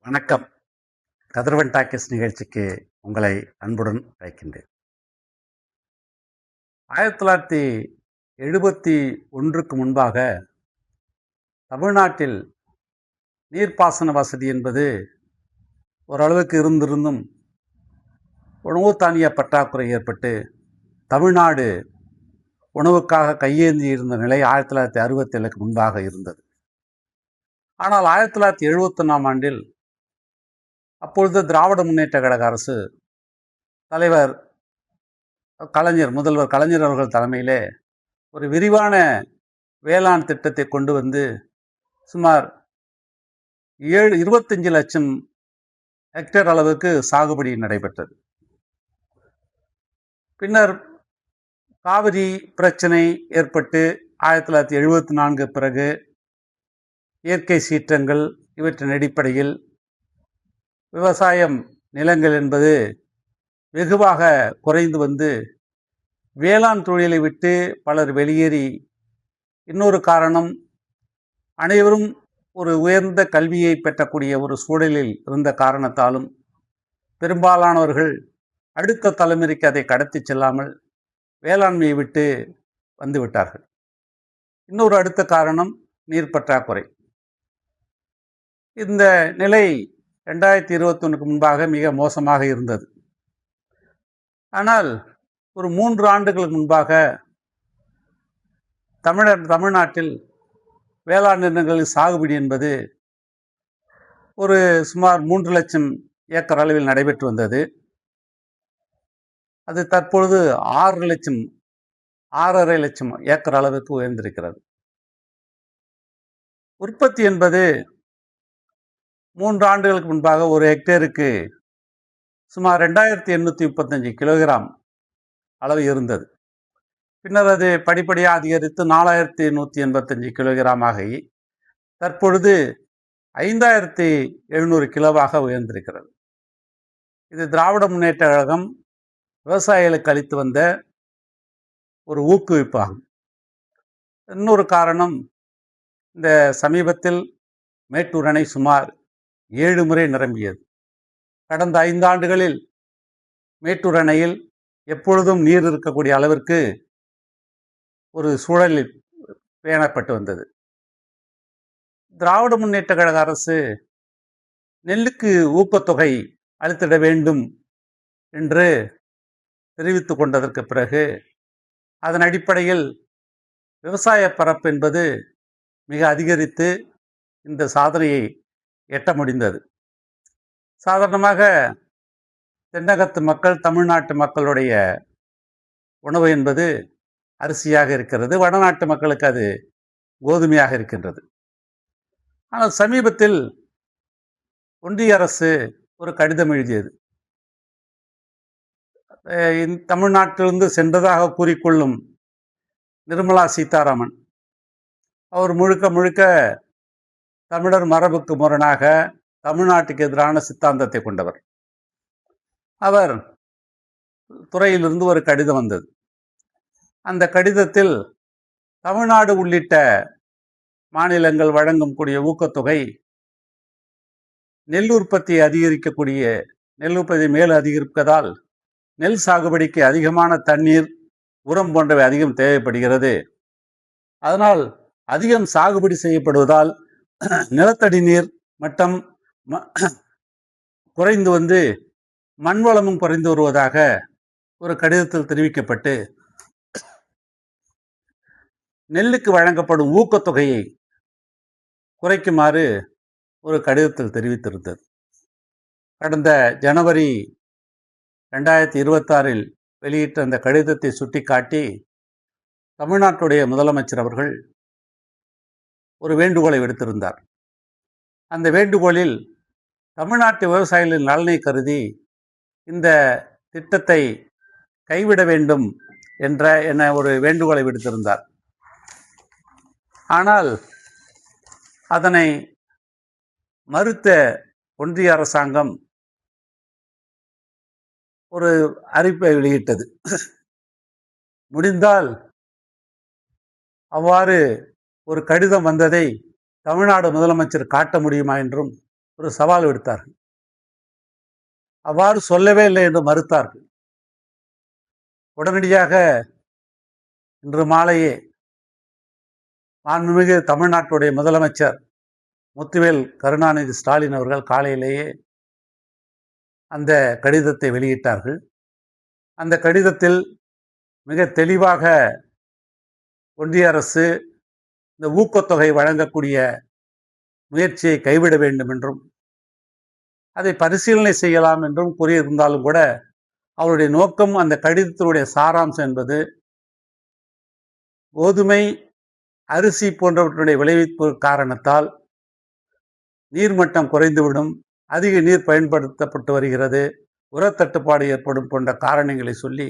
வணக்கம். கதிரவன் டாக்கீஸ் நிகழ்ச்சிக்கு உங்களை அன்புடன் அழைக்கின்றேன். 1971க்கு முன்பாக தமிழ்நாட்டில் நீர்ப்பாசன வசதி என்பது ஓரளவுக்கு இருந்திருந்தும் உணவு தானிய பற்றாக்குறை ஏற்பட்டு தமிழ்நாடு உணவுக்காக கையேந்தி இருந்த நிலை 1967க்கு முன்பாக இருந்தது. ஆனால் 1971ஆம் ஆண்டில் அப்பொழுது திராவிட முன்னேற்ற கழக அரசு தலைவர் முதல்வர் கலைஞர் அவர்கள் தலைமையிலே ஒரு விரிவான வேளாண் திட்டத்தை கொண்டு வந்து சுமார் 25 லட்சம் ஹெக்டேர் அளவுக்கு சாகுபடி நடைபெற்றது. பின்னர் காவிரி பிரச்சனை ஏற்பட்டு 1974 பிறகு இயற்கை சீற்றங்கள் இவற்றின் அடிப்படையில் விவசாயம் நிலங்கள் என்பது வெகுவாக குறைந்து வந்து வேளாண் தொழிலை விட்டு பலர் வெளியேறி, இன்னொரு காரணம் அனைவரும் ஒரு உயர்ந்த கல்வியை பெற்றக்கூடிய ஒரு சூழலில் இருந்த காரணத்தாலும் பெரும்பாலானவர்கள் அடுத்த தலைமுறைக்கு அதை கடத்தி செல்லாமல் வேளாண்மையை விட்டு வந்துவிட்டார்கள். இன்னொரு அடுத்த காரணம் நீர் பற்றாக்குறை. இந்த நிலை 2021க்கு முன்பாக மிக மோசமாக இருந்தது. ஆனால் ஒரு 3 ஆண்டுகளுக்கு முன்பாக தமிழ்நாட்டில் வேளாண் நிலங்களில் சாகுபடி என்பது ஒரு சுமார் 3 லட்சம் ஏக்கர் அளவில் நடைபெற்று வந்தது. அது தற்பொழுது 6.5 லட்சம் ஏக்கர் அளவுக்கு உயர்ந்திருக்கிறது. உற்பத்தி என்பது 3 ஆண்டுகளுக்கு முன்பாக ஒரு ஹெக்டேருக்கு சுமார் 2835 கிலோகிராம் அளவு இருந்தது. பின்னர் அது படிப்படியாக அதிகரித்து 4185 கிலோகிராம் ஆகி தற்பொழுது 5700 கிலோவாக உயர்ந்திருக்கிறது. இது திராவிட முன்னேற்ற கழகம் விவசாயிகளுக்கு அளித்து வந்த ஒரு ஊக்குவிப்பாகும். இன்னொரு காரணம், இந்த சமீபத்தில் மேட்டூர் அணை சுமார் 7 முறை நிரம்பியது. கடந்த 5 ஆண்டுகளில் மேட்டூர் அணையில் எப்பொழுதும் நீர் இருக்கக்கூடிய அளவிற்கு ஒரு சூழலில் பேணப்பட்டு வந்தது. திராவிட முன்னேற்ற கழக அரசு நெல்லுக்கு ஊக்கத்தொகை அளித்திட வேண்டும் என்று தெரிவித்துக் கொண்டதற்கு பிறகு அதன் அடிப்படையில் விவசாய பரப்பு என்பது மிக அதிகரித்து இந்த சாதனையை எட்ட முடிந்தது. சாதாரணமாக தென்னகத்து மக்கள், தமிழ்நாட்டு மக்களுடைய உணவு என்பது அரிசியாக இருக்கிறது. வடநாட்டு மக்களுக்கு அது கோதுமையாக இருக்கின்றது. ஆனால் சமீபத்தில் ஒன்றிய அரசு ஒரு கடிதம் எழுதியது. தமிழ்நாட்டிலிருந்து சென்றதாக கூறிக்கொள்ளும் நிர்மலா சீதாராமன் அவர் முழுக்க தமிழர் மரபுக்கு முரணாக தமிழ்நாட்டுக்கு எதிரான சித்தாந்தத்தை கொண்டவர். அவர் துறையிலிருந்து ஒரு கடிதம் வந்தது. அந்த கடிதத்தில் தமிழ்நாடு உள்ளிட்ட மாநிலங்கள் வழங்கும் கூடிய ஊக்கத்தொகை நெல் உற்பத்தியை அதிகரிக்கக்கூடிய நெல் உற்பத்தி மேலும் அதிகரிப்பதால் நெல் சாகுபடிக்கு அதிகமான தண்ணீர், உரம் போன்றவை அதிகம் தேவைப்படுகிறது. அதனால் அதிகம் சாகுபடி செய்யப்படுவதால் நிலத்தடி நீர் மட்டம் குறைந்து வந்து மண் வளமும் குறைந்து வருவதாக ஒரு கடிதத்தில் தெரிவிக்கப்பட்டு நெல்லுக்கு வழங்கப்படும் ஊக்கத்தொகையை குறைக்குமாறு ஒரு கடிதத்தில் தெரிவித்திருந்தது. கடந்த ஜனவரி 2026 வெளியிட்ட அந்த கடிதத்தை சுட்டிக்காட்டி தமிழ்நாட்டுடைய முதலமைச்சர் அவர்கள் ஒரு வேண்டுகோளை விடுத்திருந்தார். அந்த வேண்டுகோளில் தமிழ்நாட்டு விவசாயிகளின் நலனை கருதி இந்த திட்டத்தை கைவிட வேண்டும் என ஒரு வேண்டுகோளை விடுத்திருந்தார். ஆனால் அதனை மறுத்த ஒன்றிய அரசாங்கம் ஒரு அறிவிப்பை வெளியிட்டது. முடிந்தால் அவ்வாறு ஒரு கடிதம் வந்ததை தமிழ்நாடு முதலமைச்சர் காட்ட முடியுமா என்றும் ஒரு சவால் விடுத்தார்கள். அவ்வாறு சொல்லவே இல்லை என்று மறுத்தார்கள். உடனடியாக இன்று மாலையே மாண்புமிகு தமிழ்நாட்டுடைய முதலமைச்சர் முத்துவேல் கருணாநிதி ஸ்டாலின் அவர்கள் காலையிலேயே அந்த கடிதத்தை வெளியிட்டார்கள். அந்த கடிதத்தில் மிக தெளிவாக ஒன்றிய அரசு இந்த ஊக்கத்தொகை வழங்கக்கூடிய முயற்சியை கைவிட வேண்டும் என்றும் அதை பரிசீலனை செய்யலாம் என்றும் கூறியிருந்தாலும் கூட அவருடைய நோக்கம், அந்த கடிதத்தினுடைய சாராம்சம் என்பது கோதுமை, அரிசி போன்றவற்றுடைய விளைவிப்பு காரணத்தால் நீர்மட்டம் குறைந்துவிடும், அதிக நீர் பயன்படுத்தப்பட்டு வருகிறது, உரத்தட்டுப்பாடு ஏற்படும் போன்ற காரணங்களை சொல்லி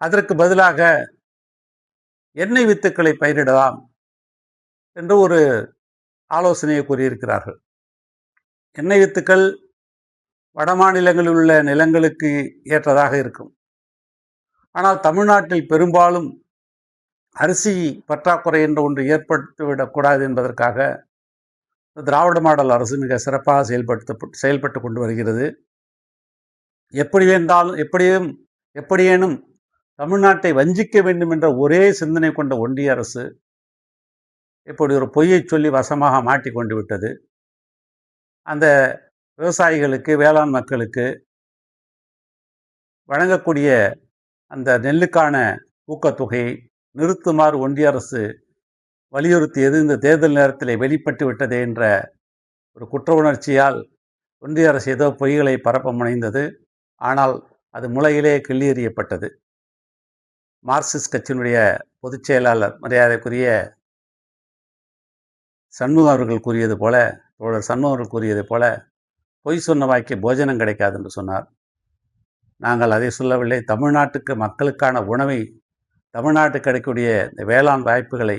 அதற்கு பதிலாக எண்ணெய் வித்துக்களை பயிரிடலாம் என்று ஒரு ஆலோசனையை கூறியிருக்கிறார்கள். எண்ணெய் வித்துக்கள் வட மாநிலங்களில் உள்ள நிலங்களுக்கு ஏற்றதாக இருக்கும். ஆனால் தமிழ்நாட்டில் பெரும்பாலும் அரிசி பற்றாக்குறை என்ற ஒன்று ஏற்பட்டுவிடக்கூடாது என்பதற்காக திராவிட மாடல் அரசு மிக சிறப்பாக செயல்பட்டு கொண்டு வருகிறது. எப்படியேனும் தமிழ்நாட்டை வஞ்சிக்க வேண்டும் என்ற ஒரே சிந்தனை கொண்ட ஒன்றிய அரசு இப்படி ஒரு பொய்யை சொல்லி வசமாக மாட்டிக்கொண்டு விட்டது. அந்த விவசாயிகளுக்கு, வேளாண் மக்களுக்கு வழங்கக்கூடிய அந்த நெல்லுக்கான ஊக்கத்தொகையை நிறுத்துமாறு ஒன்றிய அரசு வலியுறுத்தியது இந்த தேர்தல் நேரத்தில் வெளிப்பட்டு விட்டதே என்ற ஒரு குற்ற உணர்ச்சியால் ஒன்றிய அரசு ஏதோ பொய்களை பரப்ப முனைந்தது. ஆனால் அது முளையிலே கிள்ளி எறியப்பட்டது. மார்க்சிஸ்ட் கட்சியினுடைய பொதுச் செயலாளர் மரியாதைக்குரிய சண்முகம் அவர்கள் கூறியது போல, தோழர் சண்முகம் அவர்கள் கூறியது போல, பொய் சொன்ன வாய்க்கு போஜனம் கிடைக்காது என்று சொன்னார். நாங்கள் அதை சொல்லவில்லை. தமிழ்நாட்டுக்கு மக்களுக்கான உணவை, தமிழ்நாட்டுக்கு கிடைக்கக்கூடிய இந்த வேளாண் வாய்ப்புகளை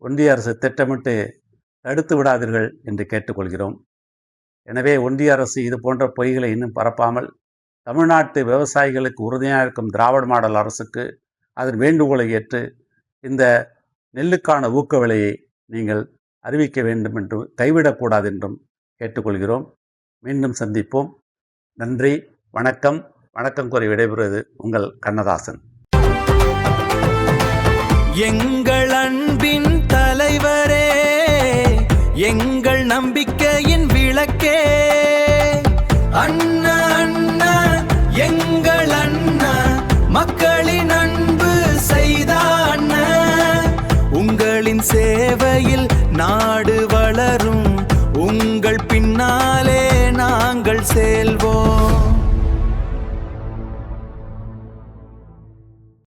ஒன்றிய அரசு திட்டமிட்டு தடுத்து விடாதீர்கள் என்று கேட்டுக்கொள்கிறோம். எனவே ஒன்றிய அரசு இது போன்ற பொய்களை இன்னும் பரப்பாமல் தமிழ்நாட்டு விவசாயிகளுக்கு உறுதியாக இருக்கும் திராவிட மாடல் அரசுக்கு அதன் வேண்டுகோளை ஏற்று இந்த நெல்லுக்கான ஊக்க விலையை நீங்கள் அறிவிக்க வேண்டும் என்று, கைவிடக்கூடாது என்றும் கேட்டுக்கொள்கிறோம். மீண்டும் சந்திப்போம். நன்றி, வணக்கம். வணக்கம் கூறி விடைபெறுவது உங்கள் கண்ணதாசன். எங்கள் அன்பின் தலைவரே, எங்கள் நம்பிக்கையின் விளக்கே, அண்ணா அண்ணா எங்கள் அண்ணா, மக்களின் அன்பு செய்த அண்ணா, உங்களின் சேவையில் நாடு வளரும்.